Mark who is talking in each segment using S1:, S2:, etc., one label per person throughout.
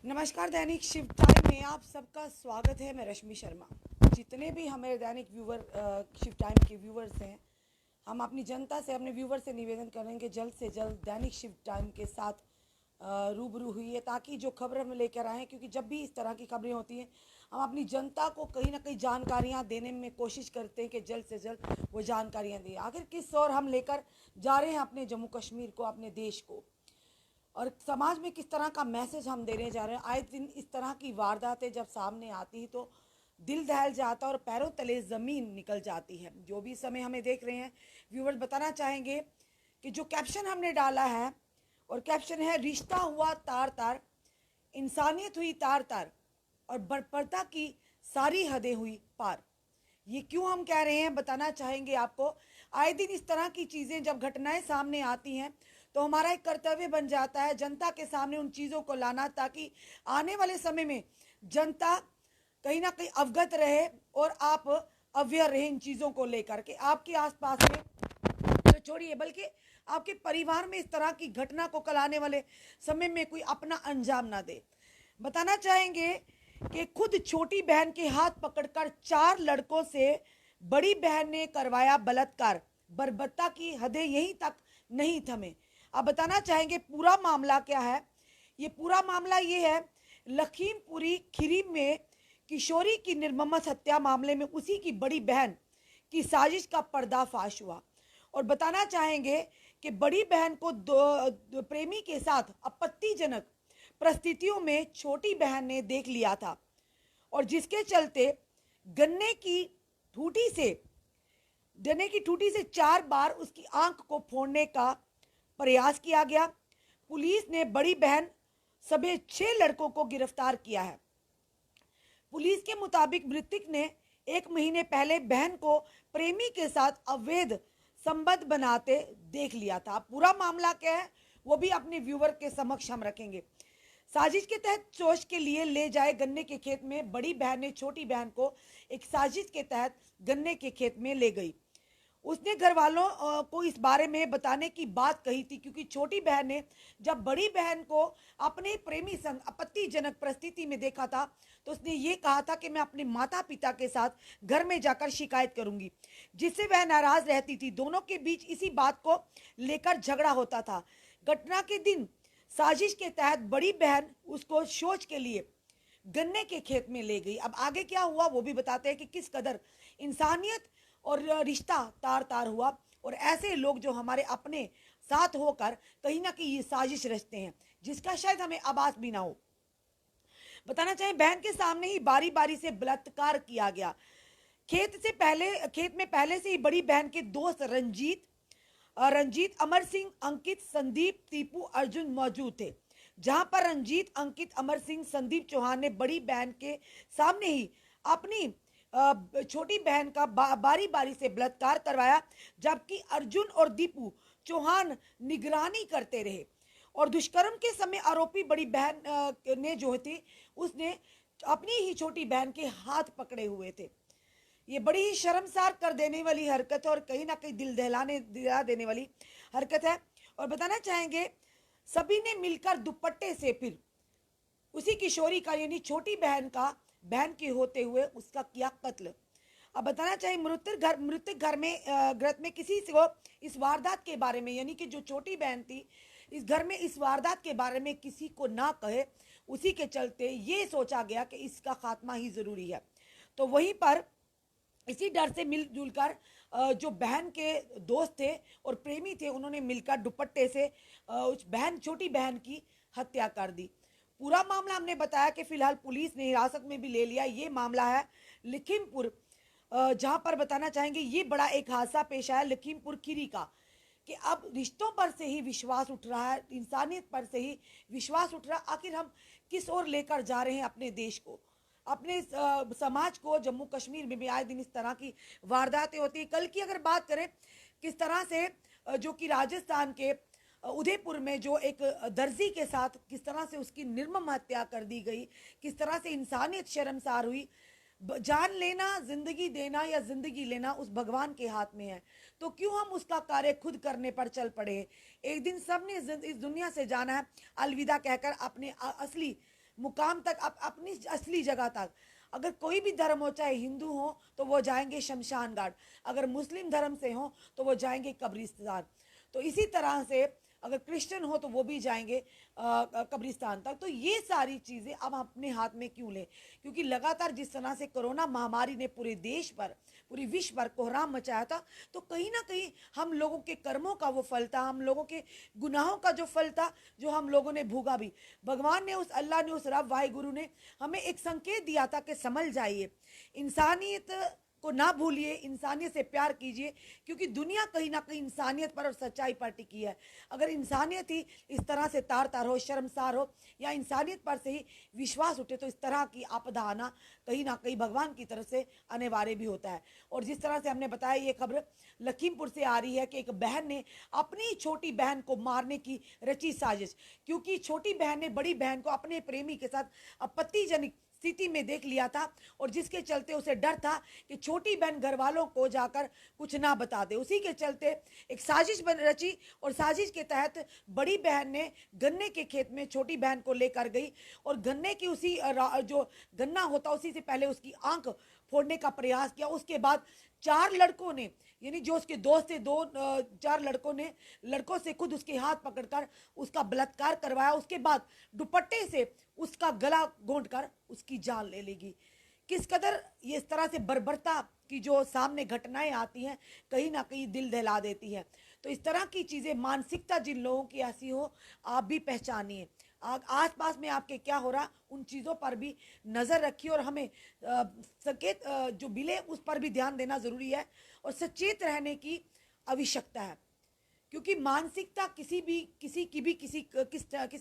S1: नमस्कार। दैनिक शिव टाइम में आप सबका स्वागत है। मैं रश्मि शर्मा। जितने भी हमारे दैनिक शिव टाइम के व्यूवर्स हैं, हम अपनी जनता से, अपने व्यूवर से निवेदन करेंगे जल्द से जल्द दैनिक शिव टाइम के साथ रूबरू हुई है, ताकि जो खबर हम लेकर आएँ, क्योंकि जब भी इस तरह की खबरें होती हैं हम अपनी जनता को कहीं ना कहीं जानकारियाँ देने में कोशिश करते हैं कि जल्द से जल्द वो जानकारियाँ दें। आखिर किस ओर हम लेकर जा रहे हैं अपने जम्मू कश्मीर को, अपने देश को, और समाज में किस तरह का मैसेज हम देने जा रहे हैं। आए दिन इस तरह की वारदातें जब सामने आती है तो दिल दहल जाता है और पैरों तले ज़मीन निकल जाती है। जो भी समय हमें देख रहे हैं व्यूवर्स, बताना चाहेंगे कि जो कैप्शन हमने डाला है, और कैप्शन है रिश्ता हुआ तार तार, इंसानियत हुई तार तार, और बर्बरता की सारी हदें हुई पार। ये क्यों हम कह रहे हैं बताना चाहेंगे आपको। आए दिन इस तरह की चीज़ें जब घटनाएं सामने आती हैं तो हमारा एक कर्तव्य बन जाता है जनता के सामने उन चीज़ों को लाना, ताकि आने वाले समय में जनता कहीं ना कहीं अवगत रहे और आप अवेयर रहे इन चीज़ों को लेकर के। आपके आसपास में तो छोड़िए, बल्कि आपके परिवार में इस तरह की घटना को कल आने वाले समय में कोई अपना अंजाम ना दे। बताना चाहेंगे कि खुद छोटी बहन के हाथ पकड़कर 4 लड़कों से बड़ी बहन ने करवाया बलात्कार, बर्बरता की हदें यहीं तक नहीं थमे। अब बताना चाहेंगे पूरा मामला क्या है। ये पूरा मामला ये है, लखीमपुरी खीरी में किशोरी की निर्ममत हत्या मामले में उसी की बड़ी बहन की साजिश का पर्दाफाश हुआ। और बताना चाहेंगे कि बड़ी बहन को दो प्रेमी के साथ आपत्तिजनक परिस्थितियों में छोटी बहन ने देख लिया था, और जिसके चलते गन्ने की ठूठी से गन्ने की ठूठी से 4 बार उसकी आंख को फोड़ने का प्रयास किया गया। पुलिस ने बड़ी बहन समेत 6 लड़कों को गिरफ्तार किया है। पुलिस के मुताबिक मृतक ने 1 महीने पहले बहन को प्रेमी के साथ अवैध संबंध बनाते देख लिया था। पूरा मामला क्या है वो भी अपने व्यूवर के समक्ष हम रखेंगे। साजिश के तहत चोश के लिए ले जाए गन्ने के खेत में बड़ी बहन ने छोटी बहन को एक साजिश के तहत गन्ने के खेत में ले गई। उसने घर वालों को इस बारे में बताने की बात कही थी, क्योंकि छोटी बहन ने जब बड़ी बहन को अपने प्रेमी संग आपत्तिजनक परिस्थिति में देखा था तो उसने ये कहा था कि मैं अपने माता पिता के साथ घर में जाकर शिकायत करूंगी, जिससे वह नाराज रहती थी। दोनों के बीच इसी बात को लेकर झगड़ा होता था। घटना के दिन साजिश के तहत बड़ी बहन उसको शौच के लिए गन्ने के खेत में ले गई। अब आगे क्या हुआ वो भी बताते हैं कि किस कदर इंसानियत और रिश्ता तार तार हुआ, और ऐसे लोग जो हमारे अपने साथ होकर कहीं ना कहीं ये साजिश रचते हैं जिसका शायद हमें आभास भी ना हो। बताना चाहें बहन के सामने ही बारी बारी से बलात्कार किया गया। खेत में पहले से ही बड़ी बहन के दोस्त रंजीत, अमर सिंह, अंकित, संदीप, टीपू, अर्जुन मौजूद थे। जहां पर रंजीत, अंकित, अमर सिंह, संदीप चौहान ने बड़ी बहन के सामने ही अपनी छोटी बहन का बारी बारी से बलात्कार करवाया, जबकि अर्जुन और दीपू चौहान निगरानी करते रहे। और दुष्कर्म के समय आरोपी बड़ी बहन ने जो थी उसने अपनी ही छोटी बहन के हाथ पकड़े हुए थे। ये बड़ी ही शर्मसार कर देने वाली हरकत है और कहीं ना कहीं दिला देने वाली हरकत है। और बताना चाहेंगे सभी ने मिलकर दुपट्टे से फिर उसी किशोरी का यानी छोटी बहन के होते हुए उसका किया कत्ल। अब बताना चाहिए मृतक घर में किसी को इस वारदात के बारे में, यानी कि जो छोटी बहन थी इस घर में इस वारदात के बारे में किसी को ना कहे, उसी के चलते ये सोचा गया कि इसका खात्मा ही जरूरी है। तो वहीं पर इसी डर से मिलजुल कर जो बहन के दोस्त थे और प्रेमी थे उन्होंने मिलकर दुपट्टे से उस छोटी बहन की हत्या कर दी। पूरा मामला हमने बताया कि फिलहाल पुलिस ने हिरासत में भी ले लिया। ये मामला है लखीमपुर, जहां पर बताना चाहेंगे ये बड़ा एक हादसा पेश आया लखीमपुर खीरी का, कि अब रिश्तों पर से ही विश्वास उठ रहा है, इंसानियत पर से ही विश्वास उठ रहा है। आखिर हम किस ओर लेकर जा रहे हैं अपने देश को, अपने समाज को। जम्मू कश्मीर में भी आए दिन इस तरह की वारदातें होती है। कल की अगर बात करें किस तरह से जो कि राजस्थान के उदयपुर में जो एक दर्जी के साथ किस तरह से उसकी निर्मम हत्या कर दी गई, किस तरह से इंसानियत शर्मसार हुई। जान लेना, जिंदगी देना या जिंदगी लेना उस भगवान के हाथ में है, तो क्यों हम उसका कार्य खुद करने पर चल पड़े। एक दिन सब ने इस दुनिया से जाना है, अलविदा कहकर अपने असली मुकाम तक, अपनी असली जगह तक। अगर कोई भी धर्म हो, चाहे हिंदू हो तो वो जाएंगे शमशान घाट, अगर मुस्लिम धर्म से हो तो वो जाएंगे कब्रिस्तान। तो इसी तरह से अगर क्रिश्चियन हो तो वो भी जाएंगे कब्रिस्तान तक। तो ये सारी चीज़ें अब हम अपने हाथ में क्यों लें? क्योंकि लगातार जिस तरह से कोरोना महामारी ने पूरे देश पर, पूरी विश्व पर कोहराम मचाया था, तो कहीं ना कहीं हम लोगों के कर्मों का वो फल था, हम लोगों के गुनाहों का जो फल था, जो हम लोगों ने भोगा भी। भगवान ने, उस अल्लाह ने, उस रब वाहिगुरु ने हमें एक संकेत दिया था कि समझ जाइए, इंसानियत को ना भूलिए, इंसानियत से प्यार कीजिए, क्योंकि दुनिया कहीं ना कहीं इंसानियत पर और सच्चाई पर टिकी है। अगर इंसानियत ही इस तरह से तार तार हो, शर्मसार हो, या इंसानियत पर से ही विश्वास उठे, तो इस तरह की आपदा आना कहीं ना कहीं भगवान की तरफ से अनिवार्य भी होता है। और जिस तरह से हमने बताया, ये खबर लखीमपुर से आ रही है कि एक बहन ने अपनी छोटी बहन को मारने की रची साजिश, क्योंकि छोटी बहन ने बड़ी बहन को अपने प्रेमी के साथ आपत्तिजनक स्थिति में देख लिया था, और जिसके चलते उसे डर था कि छोटी बहन घर वालों को जाकर कुछ ना बता दे। उसी के चलते एक साजिश बन रची, और साजिश के तहत बड़ी बहन ने गन्ने के खेत में छोटी बहन को लेकर गई, और गन्ने की उसी जो गन्ना होता उसी से पहले उसकी आंख फोड़ने का प्रयास किया। उसके बाद 4 लड़कों ने, यानी जो उसके दोस्त थे, 4 लड़कों ने लड़कों से खुद उसके हाथ पकड़कर उसका बलात्कार करवाया। उसके बाद दुपट्टे से उसका गला घोंटकर उसकी जान ले लेगी। किस कदर ये इस तरह से बर्बरता की जो सामने घटनाएं आती हैं, कहीं ना कहीं दिल दहला देती है। तो इस तरह की चीज़ें, मानसिकता जिन लोगों की ऐसी हो, आप भी पहचानिए। आस पास में आपके क्या हो रहा, उन चीज़ों पर भी नज़र रखिए, और हमें संकेत जो मिले उस पर भी ध्यान देना ज़रूरी है, और सचेत रहने की आवश्यकता है। क्योंकि मानसिकता किसी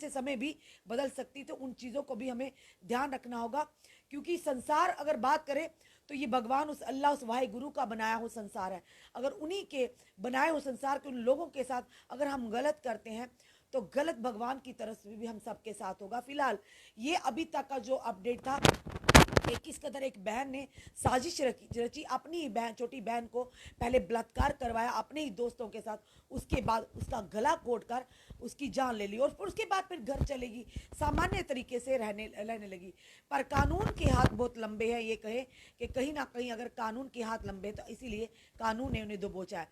S1: समय भी बदल सकती, तो उन चीज़ों को भी हमें ध्यान रखना होगा। क्योंकि संसार अगर बात करें तो ये भगवान, उस अल्लाह, उस वाहे गुरु का बनाया हुआ संसार है। अगर उन्हीं के बनाए हुए संसार के उन लोगों के साथ अगर हम गलत करते हैं, तो गलत भगवान की तरफ से भी हम सबके साथ होगा। फिलहाल ये अभी तक का जो अपडेट था कि किस कदर एक बहन ने साजिश रची, अपनी बहन, छोटी बहन को पहले बलात्कार करवाया अपने ही दोस्तों के साथ, उसके बाद उसका गला घोट कर उसकी जान ले ली, और फिर उसके बाद फिर घर चलेगी, सामान्य तरीके से रहने लगी। पर कानून के हाथ बहुत लंबे हैं, ये कहे कि कहीं ना कहीं अगर कानून के हाथ लंबे, तो इसीलिए कानून ने उन्हें दबोचा है।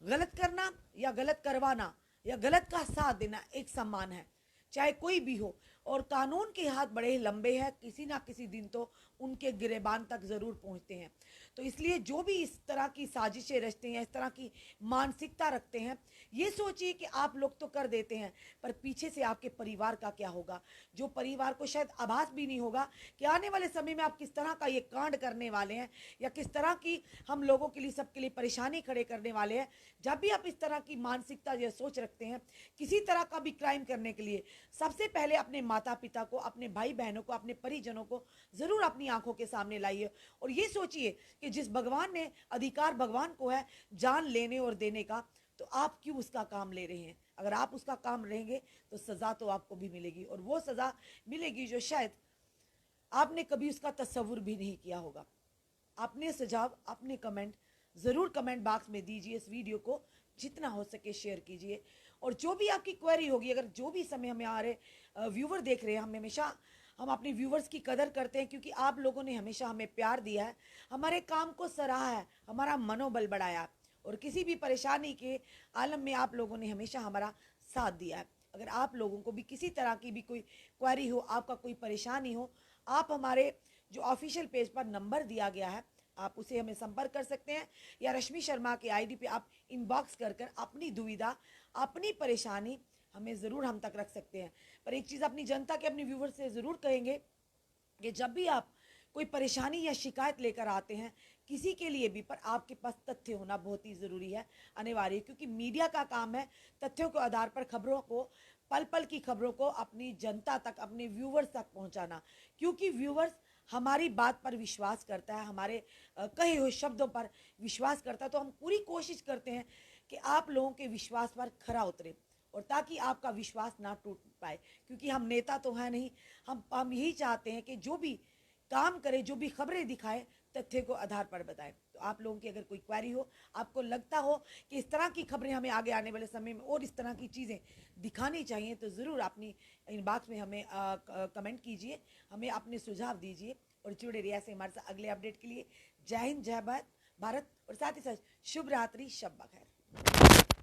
S1: गलत करना या गलत करवाना या गलत का साथ देना एक समान है, चाहे कोई भी हो। और कानून के हाथ बड़े लंबे हैं, किसी ना किसी दिन तो उनके गिरेबान तक ज़रूर पहुंचते हैं। तो इसलिए जो भी इस तरह की साजिशें रचते हैं, इस तरह की मानसिकता रखते हैं, ये सोचिए कि आप लोग तो कर देते हैं, पर पीछे से आपके परिवार का क्या होगा, जो परिवार को शायद आभास भी नहीं होगा कि आने वाले समय में आप किस तरह का ये कांड करने वाले हैं, या किस तरह की हम लोगों के लिए, सबके लिए परेशानी खड़े करने वाले हैं। जब भी आप इस तरह की मानसिकता या सोच रखते हैं किसी तरह का भी क्राइम करने के लिए, सबसे पहले अपने माता पिता को, अपने भाई बहनों को, अपने परिजनों को ज़रूर अपनी आंखों के सामने लाइए, और ये सोचिए कि जिस भगवान ने अधिकार, भगवान को है जान लेने और देने का, तो आप क्यों उसका काम ले रहे हैं? अगर आप उसका काम रहेंगे तो सज़ा तो आपको भी मिलेगी, और वो सज़ा मिलेगी जो शायद आपने कभी उसका तस्वुर भी नहीं किया होगा। अपने सुझाव, अपने कमेंट ज़रूर कमेंट बॉक्स में दीजिए। इस वीडियो को जितना हो सके शेयर कीजिए, और जो भी आपकी क्वेरी होगी, अगर जो भी समय हमारे व्यूवर देख रहे हैं, हम अपने व्यूवर्स की कदर करते हैं, क्योंकि आप लोगों ने हमेशा हमें प्यार दिया है, हमारे काम को सराहा है, हमारा मनोबल बढ़ाया, और किसी भी परेशानी के आलम में आप लोगों ने हमेशा हमारा साथ दिया है। अगर आप लोगों को भी किसी तरह की भी कोई क्वेरी हो, आपका कोई परेशानी हो, आप हमारे जो ऑफिशियल पेज पर नंबर दिया गया है, आप उसे हमें संपर्क कर सकते हैं, या रश्मि शर्मा के आईडी पे आप इनबॉक्स कर अपनी दुविधा, अपनी परेशानी हमें ज़रूर हम तक रख सकते हैं। पर एक चीज़ अपनी जनता के, अपने व्यूवर से ज़रूर कहेंगे कि जब भी आप कोई परेशानी या शिकायत लेकर आते हैं किसी के लिए भी, पर आपके पास तथ्य होना बहुत ही ज़रूरी है, अनिवार्य है। क्योंकि मीडिया का काम है तथ्यों के आधार पर खबरों को, पल पल की खबरों को अपनी जनता तक, अपने व्यूवर्स तक पहुंचाना। क्योंकि व्यूवर्स हमारी बात पर विश्वास करता है, हमारे कहे हुए शब्दों पर विश्वास करता है, तो हम पूरी कोशिश करते हैं कि आप लोगों के विश्वास पर खरा उतरे, और ताकि आपका विश्वास ना टूट पाए। क्योंकि हम नेता तो हैं नहीं, हम यही चाहते हैं कि जो भी काम करे, जो भी खबरें दिखाए, तथ्य को आधार पर बताएं। तो आप लोगों की अगर कोई क्वेरी हो, आपको लगता हो कि इस तरह की खबरें हमें आगे आने वाले समय में और इस तरह की चीज़ें दिखानी चाहिए, तो ज़रूर अपनी इनबॉक्स में हमें कमेंट कीजिए, हमें अपने सुझाव दीजिए और जुड़े रहिए ऐसे हमारे साथ अगले अपडेट के लिए। जय हिंद, जय भारत, और साथ ही साथ शुभ रात्रि, शब बखैर।